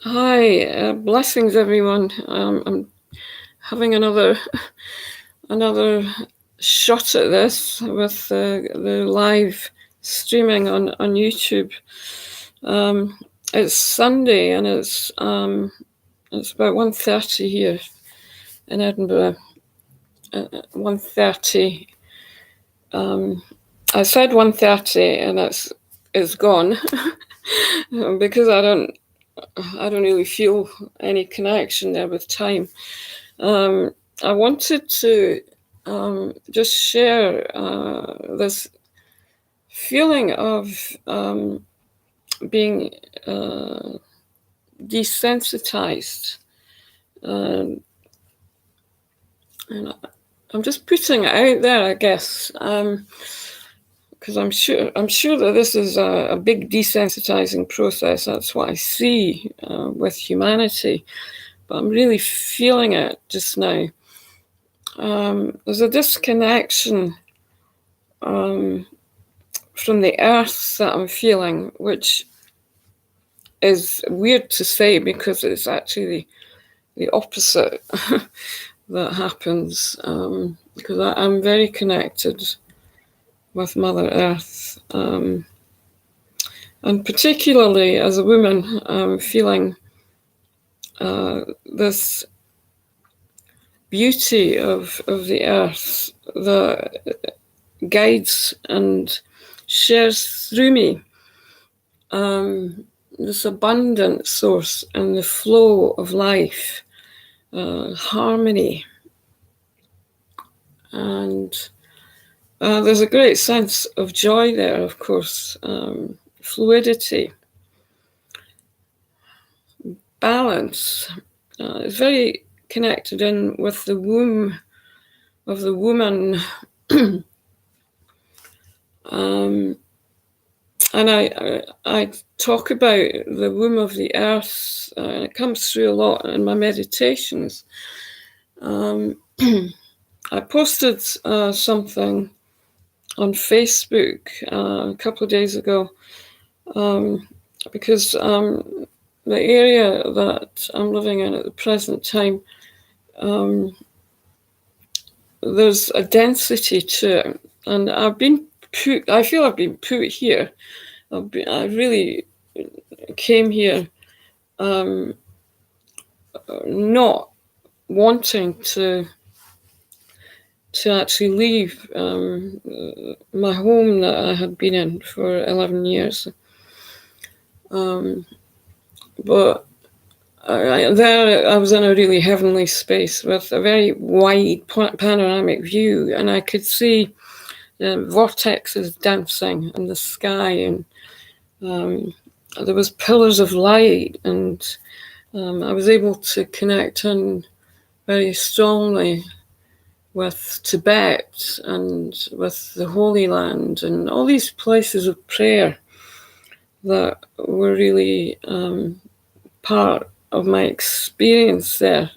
Hi, blessings, everyone. I'm having another shot at this with the live streaming on YouTube. It's Sunday and it's about 1:30 here in Edinburgh. 1:30. I said 1:30 and it's gone because I don't really feel any connection there with time. I wanted to just share this feeling of being desensitized, and I'm just putting it out there, I guess, because I'm sure that this is a big desensitizing process. That's what I see with humanity, but I'm really feeling it just now. There's a disconnection from the earth that I'm feeling, which is weird to say because it's actually the opposite that happens. Because I'm very connected with Mother Earth, and particularly as a woman, I'm feeling this beauty of the earth that guides and shares through me. This abundant source and the flow of life, harmony, and there's a great sense of joy there, of course, fluidity, balance. It's very connected in with the womb of the woman. And I talk about the womb of the earth, and it comes through a lot in my meditations. I posted something on Facebook a couple of days ago, because the area that I'm living in at the present time, there's a density to it, and I feel I've been put here. I really came here not wanting to actually leave my home that I had been in for 11 years. But I was in a really heavenly space with a very wide panoramic view, and I could see vortexes dancing in the sky, and there was pillars of light, and I was able to connect in very strongly with Tibet and with the Holy Land and all these places of prayer that were really part of my experience there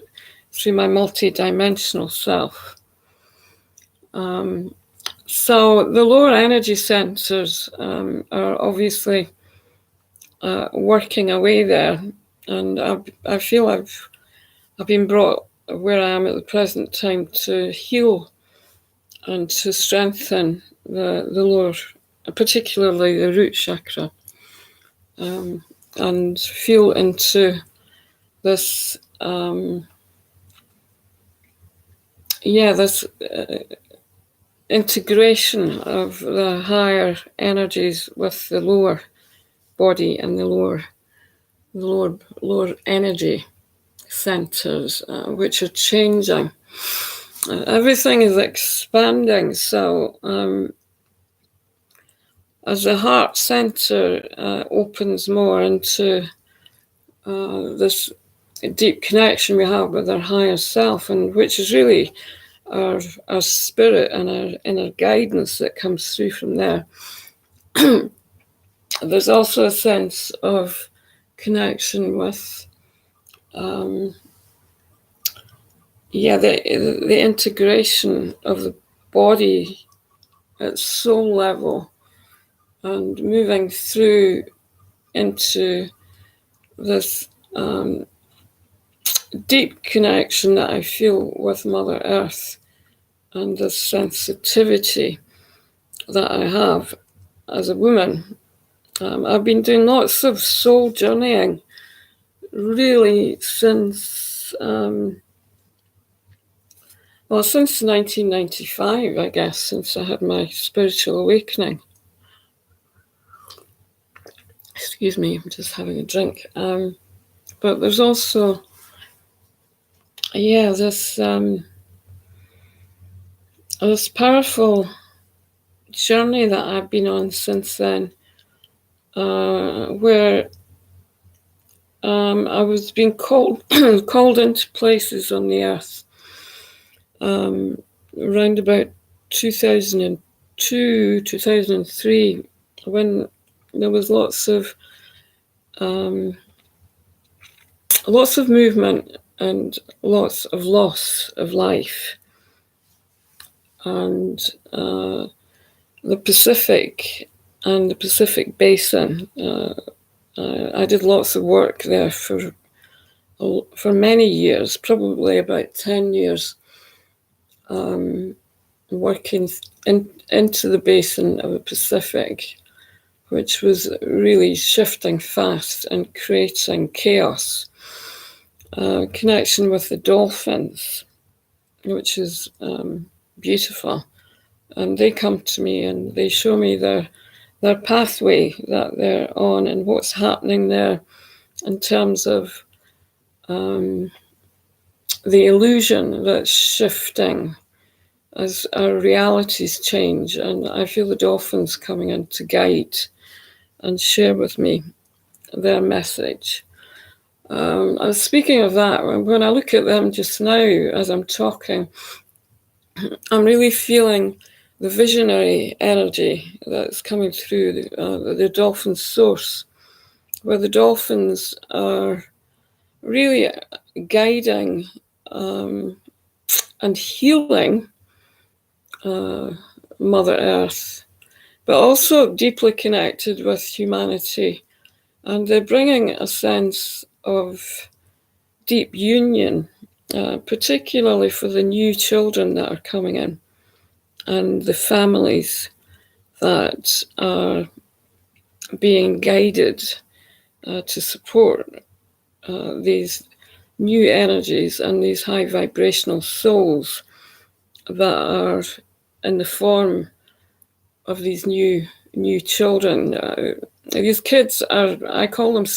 through my multi-dimensional self. So the lower energy centers are obviously working away there, and I feel I've been brought where I am at the present time to heal and to strengthen the lower, particularly the root chakra, and feel into this, this integration of the higher energies with the lower body and the lower energy centers, which are changing. Everything is expanding. So as the heart center opens more into this deep connection we have with our higher self, and which is really our spirit and our inner guidance that comes through from there. There's also a sense of connection with the integration of the body at soul level and moving through into this deep connection that I feel with Mother Earth and the sensitivity that I have as a woman. I've been doing lots of soul journeying really since 1995, I guess, since I had my spiritual awakening. Excuse me, I'm just having a drink. But there's also, this powerful journey that I've been on since then, where I was being called into places on the earth around about 2002, 2003, when there was lots of movement and lots of loss of life. And the Pacific and the Pacific Basin, I did lots of work there for many years, probably about 10 years, working into the basin of the Pacific, which was really shifting fast and creating chaos. Connection with the dolphins, which is beautiful. And they come to me and they show me their pathway that they're on and what's happening there in terms of the illusion that's shifting as our realities change. And I feel the dolphins coming in to guide and share with me their message. Speaking of that, when I look at them just now as I'm talking, I'm really feeling the visionary energy that's coming through the dolphin source, where the dolphins are really guiding and healing Mother Earth, but also deeply connected with humanity. And they're bringing a sense of deep union, particularly for the new children that are coming in and the families that are being guided to support these new energies and these high vibrational souls that are in the form of these new children. These kids are, I call them,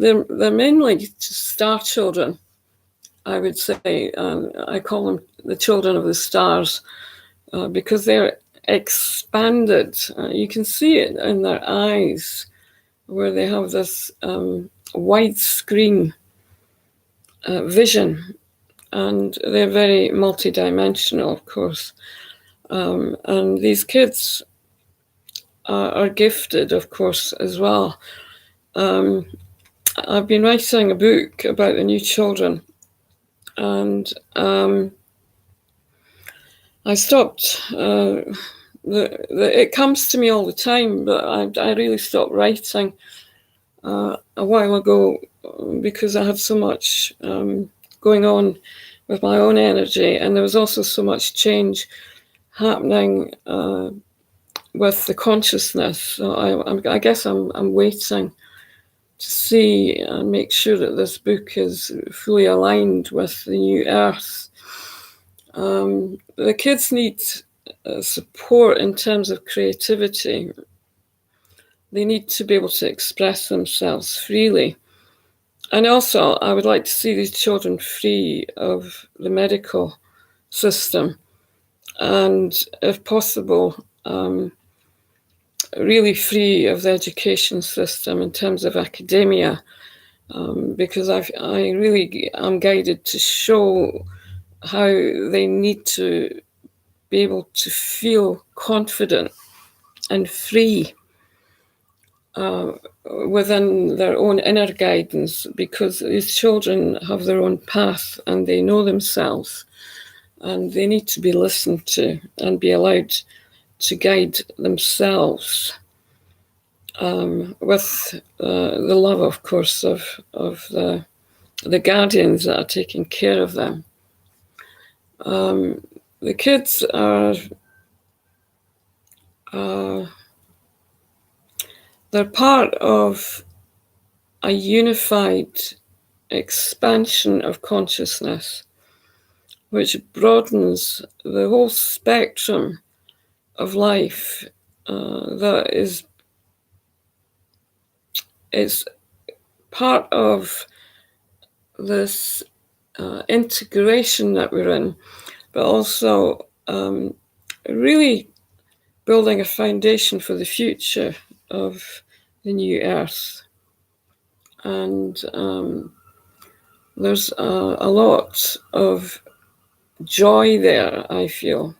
they're mainly star children, I would say. I call them the children of the stars because they're expanded. You can see it in their eyes, where they have this widescreen vision, and they're very multidimensional, of course. And these kids are gifted, of course, as well. I've been writing a book about the new children, and I stopped. It comes to me all the time, but I really stopped writing a while ago because I had so much going on with my own energy, and there was also so much change happening with the consciousness. So I guess I'm waiting to see and make sure that this book is fully aligned with the new earth. The kids need support in terms of creativity. They need to be able to express themselves freely. And also, I would like to see these children free of the medical system and, if possible, really free of the education system in terms of academia, because I really am guided to show how they need to be able to feel confident and free within their own inner guidance, because these children have their own path and they know themselves, and they need to be listened to and be allowed to guide themselves. with the love, of course, of the guardians that are taking care of them. The kids are they're part of a unified expansion of consciousness, which broadens the whole spectrum of life. That is, it's part of this integration that we're in, but also really building a foundation for the future of the new earth. And there's a lot of joy there, I feel,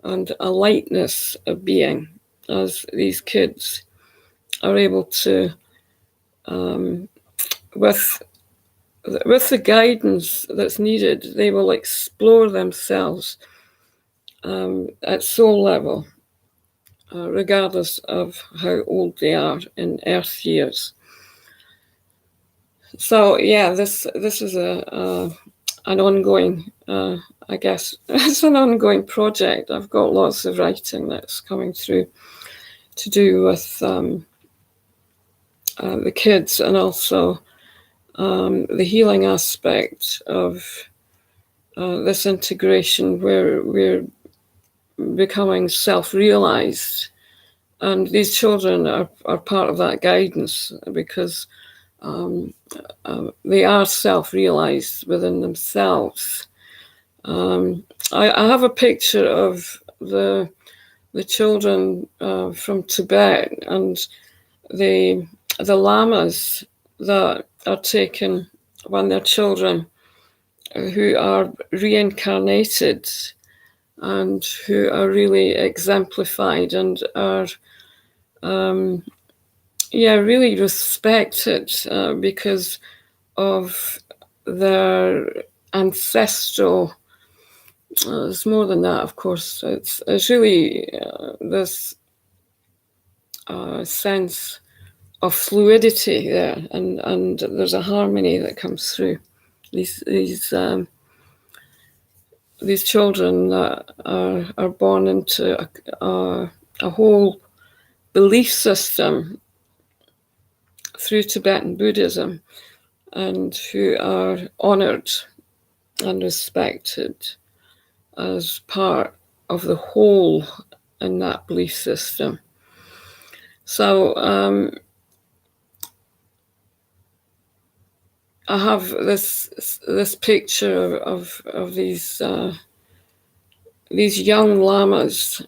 and a lightness of being as these kids are able to, with the guidance that's needed, they will explore themselves at soul level, regardless of how old they are in Earth years. So yeah, this is an ongoing, I guess, it's an ongoing project. I've got lots of writing that's coming through to do with the kids, and also the healing aspect of this integration, where we're becoming self-realized, and these children are part of that guidance, because they are self-realized within themselves. I have a picture of the children from Tibet, and the lamas that are taken when they're children, who are reincarnated and who are really exemplified and are really respected because of their ancestral. It's more than that, of course. It's really this sense of fluidity there, and there's a harmony that comes through these children that are born into a whole belief system through Tibetan Buddhism, and who are honoured and respected as part of the whole in that belief system. So I have this picture of these young lamas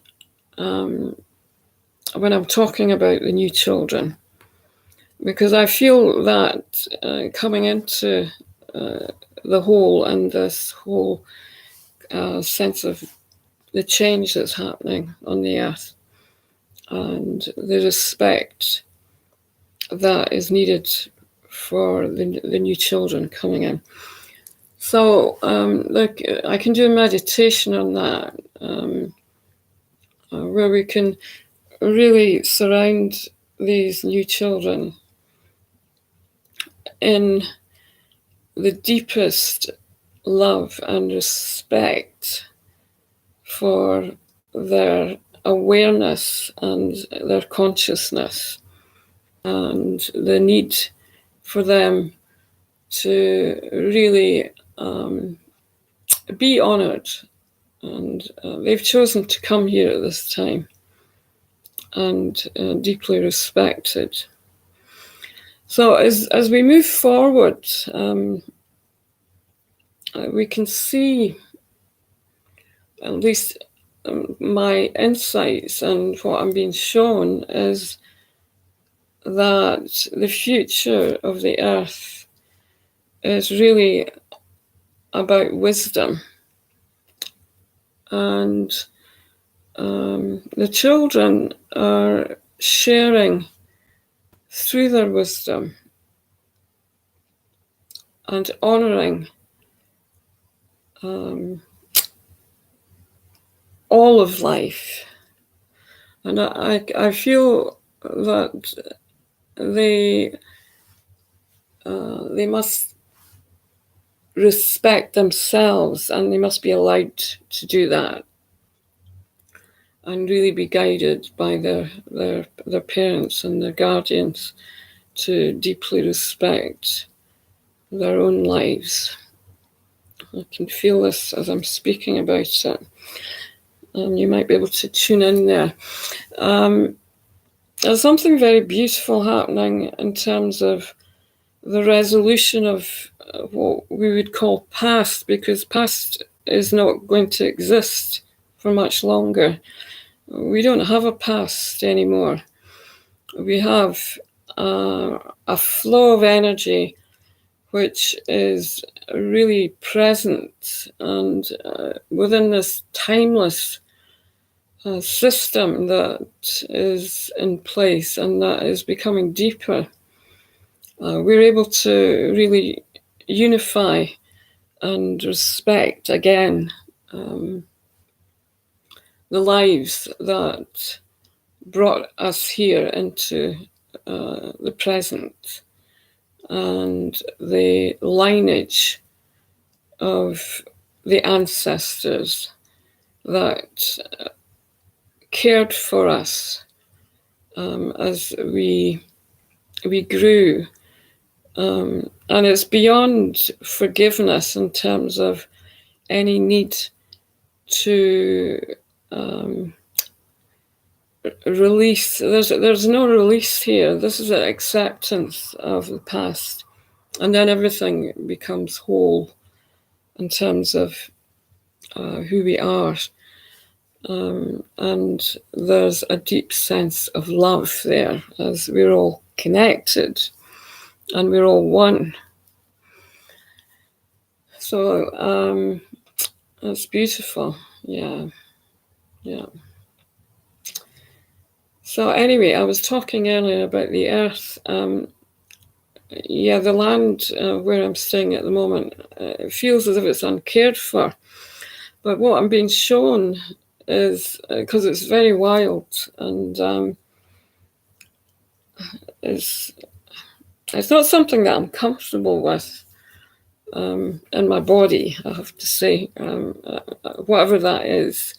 when I'm talking about the new children, because I feel that coming into the whole, and this whole sense of the change that's happening on the earth, and the respect that is needed for the new children coming in. So I can do a meditation on that, where we can really surround these new children in the deepest love and respect for their awareness and their consciousness, and the need for them to really be honoured. And they've chosen to come here at this time, and deeply respected. So as we move forward, we can see, at least my insights and what I'm being shown, is that the future of the earth is really about wisdom. And the children are sharing through their wisdom and honouring all of life. And I feel that they must respect themselves, and they must be allowed to do that, and really be guided by their parents and their guardians to deeply respect their own lives. I can feel this as I'm speaking about it. You might be able to tune in there. There's something very beautiful happening in terms of the resolution of what we would call past, because past is not going to exist for much longer. We don't have a past anymore. We have a flow of energy which is really present and within this timeless system that is in place and that is becoming deeper. We're able to really unify and respect again the lives that brought us here into the present, and the lineage of the ancestors that cared for us as we grew. And it's beyond forgiveness in terms of any need to release. There's no release here. This is an acceptance of the past, and then everything becomes whole in terms of who we are. And there's a deep sense of love there, as we're all connected and we're all one. So it's beautiful. Yeah. So anyway, I was talking earlier about the earth. The land where I'm staying at the moment, it feels as if it's uncared for. But what I'm being shown is, because it's very wild, and it's not something that I'm comfortable with in my body, I have to say, whatever that is.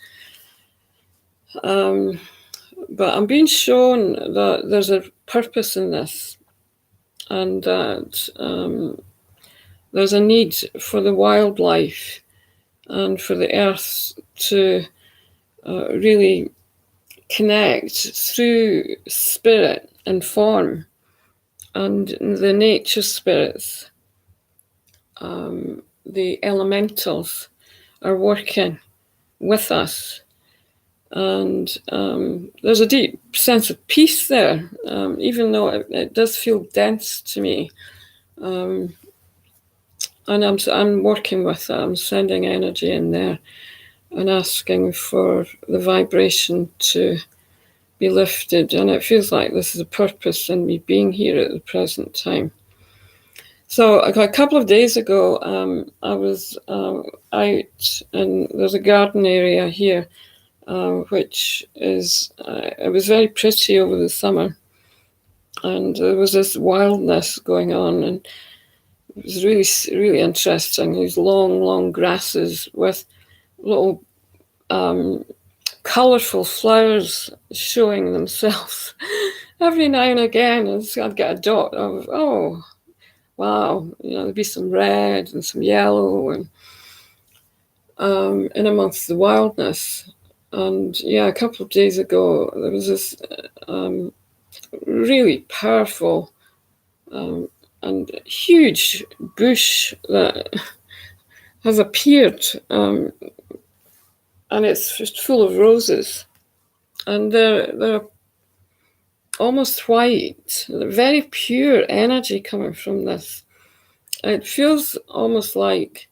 But I'm being shown that there's a purpose in this, and that there's a need for the wildlife and for the earth to really connect through spirit and form and the nature spirits. The elementals are working with us, and there's a deep sense of peace there, even though it does feel dense to me. And I'm working with that. I'm sending energy in there and asking for the vibration to be lifted. And it feels like this is a purpose in me being here at the present time. So a couple of days ago, I was out, and there's a garden area here, which is, it was very pretty over the summer. And there was this wildness going on, and it was really, really interesting. These long, long grasses with little colourful flowers showing themselves every now and again. And so I'd get a dot of, oh, wow, there'd be some red and some yellow, and in amongst the wildness. And a couple of days ago, there was this really powerful and huge bush that has appeared, and it's just full of roses, and they're almost white, very pure energy coming from this. It feels almost like,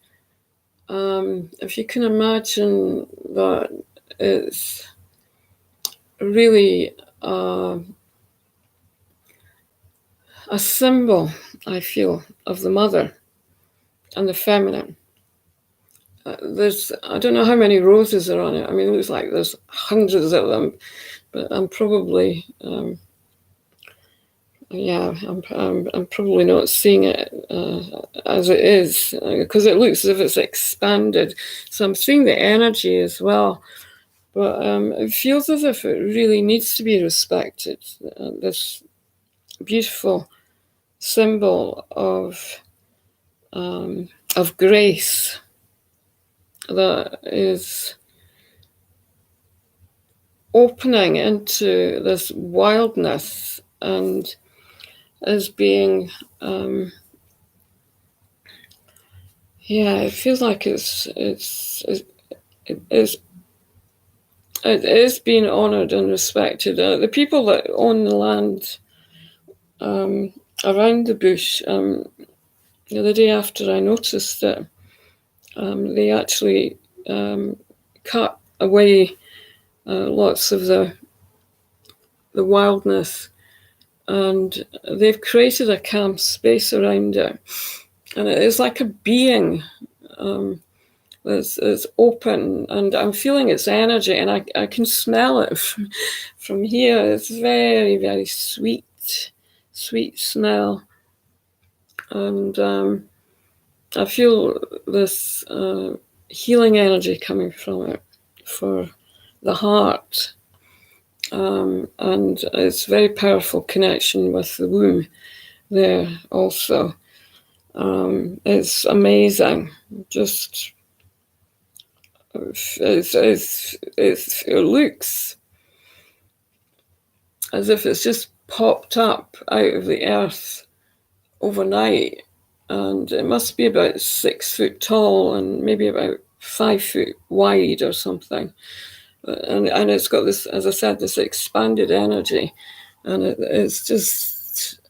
if you can imagine that it's really a symbol, I feel, of the mother and the feminine. I don't know how many roses are on it. I mean, it looks like there's hundreds of them, but I'm probably yeah, I'm probably not seeing it as it is, because it looks as if it's expanded. So I'm seeing the energy as well, but it feels as if it really needs to be respected. This beautiful symbol of grace that is opening into this wildness and is being it feels like it is being honoured and respected. The people that own the land around the bush, the other day after I noticed it, they actually cut away lots of the wildness, and they've created a calm space around it, and it is like a being that's open, and I'm feeling its energy, and I can smell it from here. It's very, very sweet smell, and I feel this healing energy coming from it for the heart, and it's very powerful connection with the womb there also. It's amazing. Just it looks as if it's just popped up out of the earth overnight, and it must be about 6 foot tall and maybe about 5 foot wide or something. And it's got this, as I said, this expanded energy, and it's just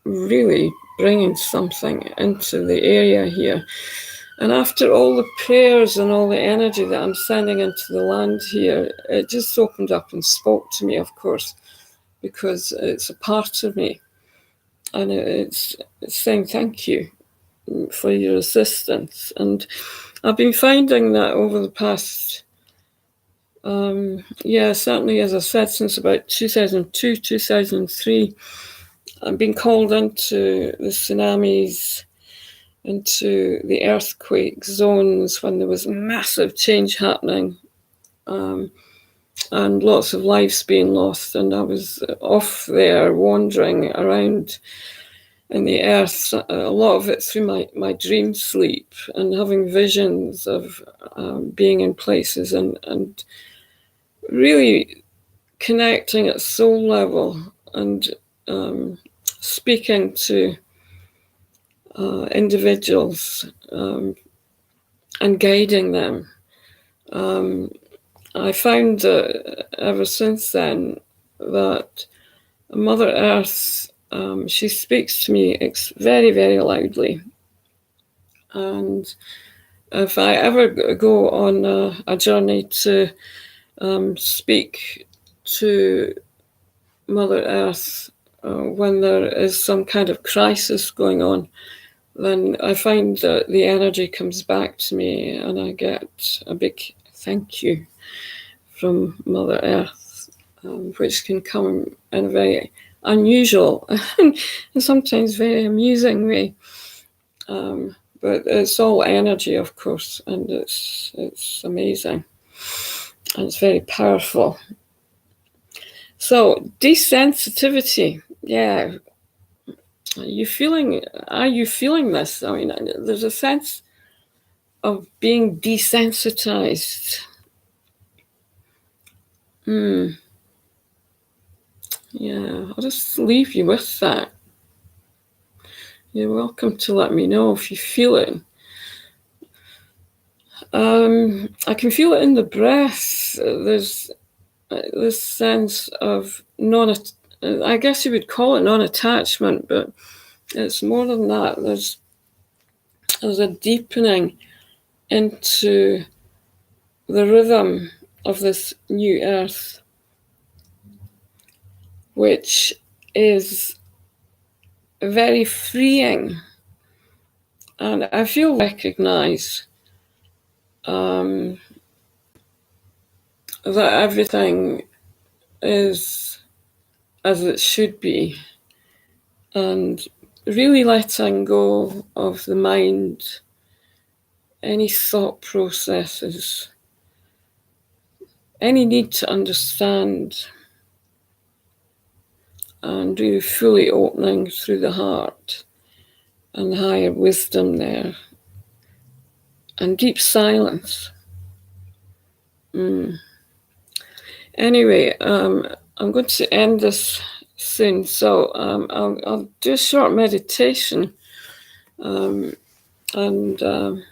really bringing something into the area here. And after all the prayers and all the energy that I'm sending into the land here, it just opened up and spoke to me, of course, because it's a part of me. And it's saying thank you for your assistance. And I've been finding that over the past, certainly, as I said, since about 2002, 2003, I've been called into the tsunamis, into the earthquake zones when there was massive change happening, and lots of lives being lost. And I was off there wandering around in the earth, a lot of it through my dream sleep, and having visions of being in places, and really connecting at soul level, and speaking to individuals, and guiding them. I found that ever since then that Mother Earth, she speaks to me very, very loudly. And if I ever go on a journey to speak to Mother Earth when there is some kind of crisis going on, then I find that the energy comes back to me, and I get a big thank you from Mother Earth, which can come in a very unusual and sometimes very amusing way. But it's all energy, of course, and it's amazing, and it's very powerful. So desensitivity, yeah. Are you feeling this? I mean, there's a sense of being desensitized. Yeah, I'll just leave you with that. You're welcome to let me know if you feel it. I can feel it in the breath. There's this sense of I guess you would call it non-attachment, but it's more than that. There's a deepening into the rhythm of this new earth, which is very freeing. And I feel recognize that everything is as it should be. and really letting go of the mind, any thought processes, any need to understand, and really fully opening through the heart and the higher wisdom there, and deep silence. Anyway, I'm going to end this soon, so I'll do a short meditation, and I'll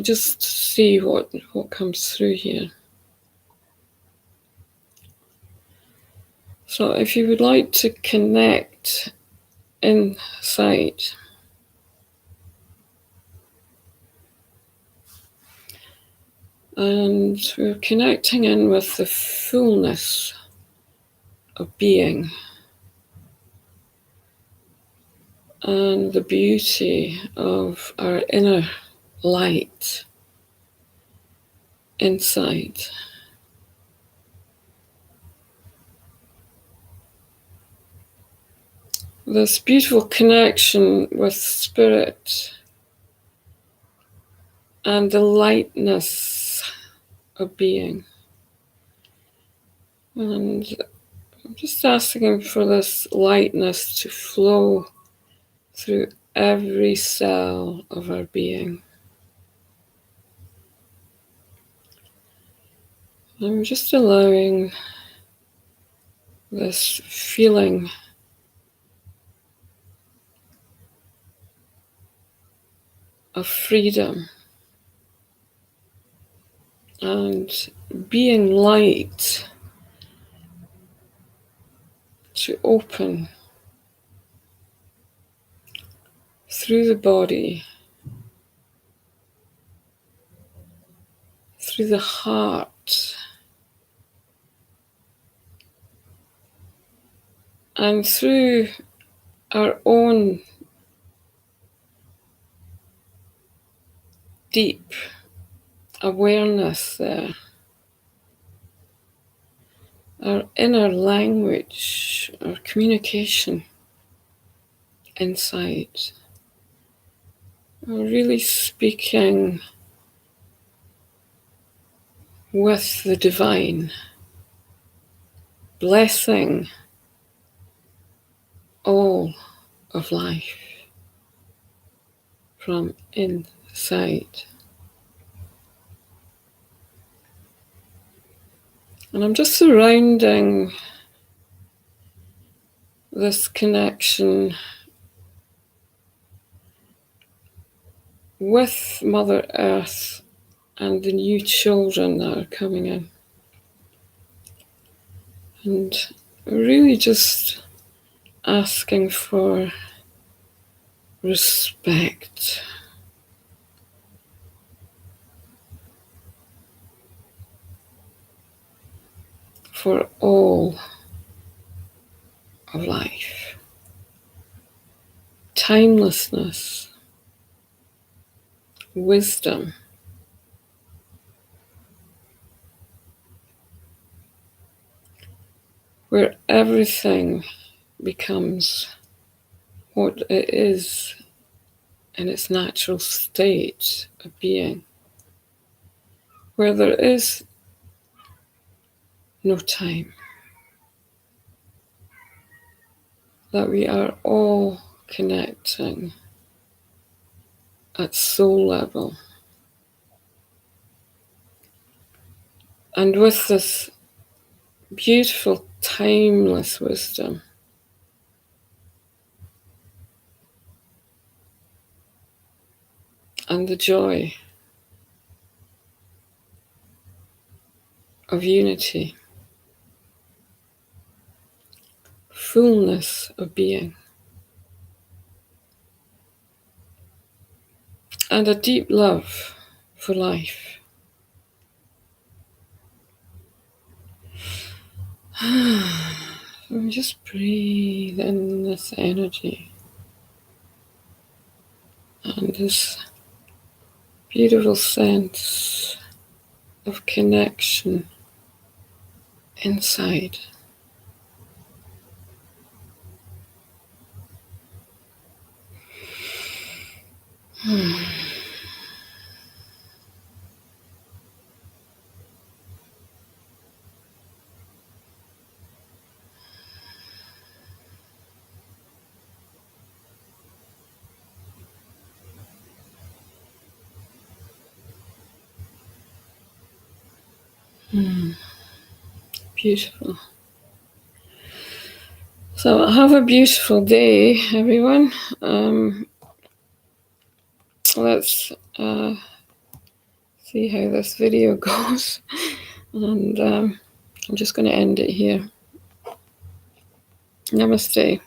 just see what comes through here. So if you would like to connect inside, and we're connecting in with the fullness of being and the beauty of our inner light inside. This beautiful connection with spirit and the lightness of being. And I'm just asking for this lightness to flow through every cell of our being. I'm just allowing this feeling of freedom and being light to open through the body, through the heart, and through our own deep awareness there, our inner language, our communication inside. We're really speaking with the divine, blessing all of life from inside. And I'm just surrounding this connection with Mother Earth and the new children that are coming in. And really just asking for respect for all of life. Timelessness, wisdom, where everything becomes what it is in its natural state of being, where there is no time, that we are all connecting at soul level. And with this beautiful, timeless wisdom, and the joy of unity, fullness of being, and a deep love for life. So just breathe in this energy and this beautiful sense of connection inside. Beautiful. So have a beautiful day, everyone. Let's see how this video goes. And I'm just going to end it here. Namaste.